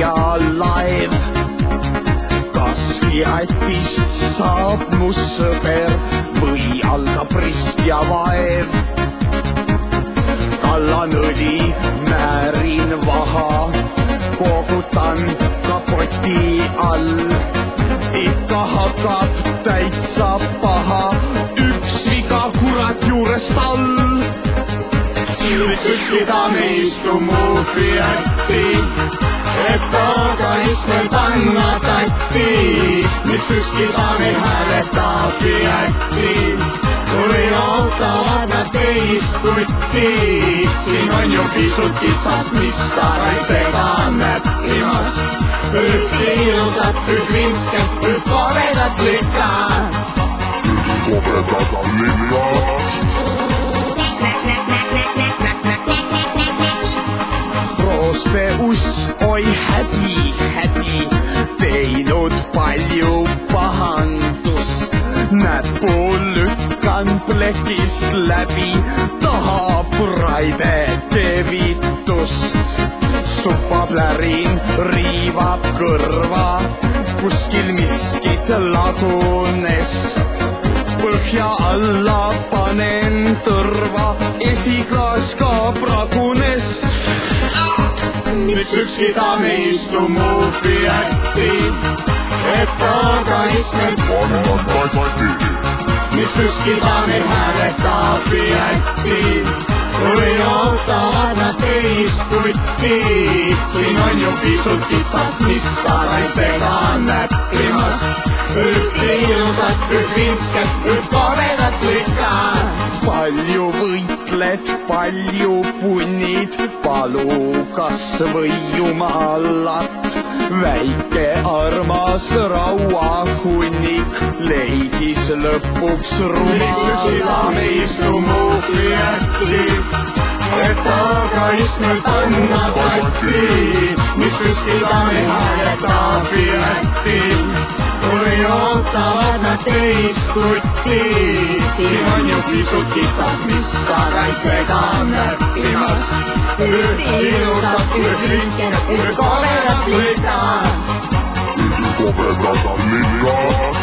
nõialaev. Kas Fiatist saab mu sõber või algab risk ja vaev? Kallan õli, määrin vaha, kogutan kapoti all. Ikka hakkab täitsa paha, üks viga kurat juurest all. Nüüd süskida me istu mu Fiati, et taganist meil panna tatti. Nüüd süskida me hääleta Fiati, kui ootavad nad teist kutti. Siin on ju pisut kitsast, mis sarai segab näppimast. Üht ilusat, üht vinsket, üht kobedat lükad. Kobedat lükad. Rooste uss, oi hädi, hädi, teinud palju pahandust. Näpu lükkan plekist läbi, tahab raide kevitust. Supaplärin riivab kõrva, kuskil miskit lagunes. Põhja alla panen tõrva, esiklaas ka pragunes. Nüüd süskida me istu mu Fiati, et taganist meil panna tatti. Nüüd süskida me hääleta Fiati, kui ootavad nad teist kutti. Siin on ju pisut kitsast, mis sarai segab näppimast. Üht ilusat, üht vinsket, üht kobedat lükad. Palju võitled, palju punnid, palu kas või jumalat. Väike armas rauahunnik leidis lõpuks rumalat. Süskida me istu mu Fiati, et taganist meil panna tatti. Nüüd süskida me hääleta Fiati, kui ootavad nad teist kutti. Siin on ju pisut kitsast, mis sarai segab näppimast. Üht ilusat, üht vinsket, üht kobedat lükad. Kobedat lükad.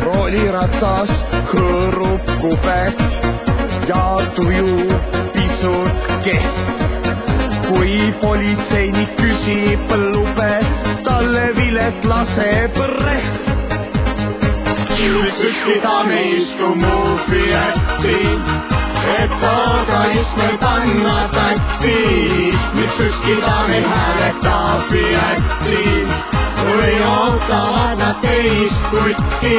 Rooliratas hõõrub kubet ja tuju pisut kehv. Kui politseinik küsib lube, talle vilet laseb rehv. Nüüd süskida me istu mu Fiati, et taganist meil panna tatti. Nüüd süskida me hääleta Fiati, kui ootavad nad teist kutti.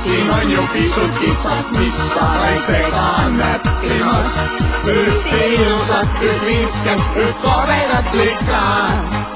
Siin on ju pisut kitsast, mis sarai segab näppimast. Üht ilusat, üht vinsket, üht kobedat lükad.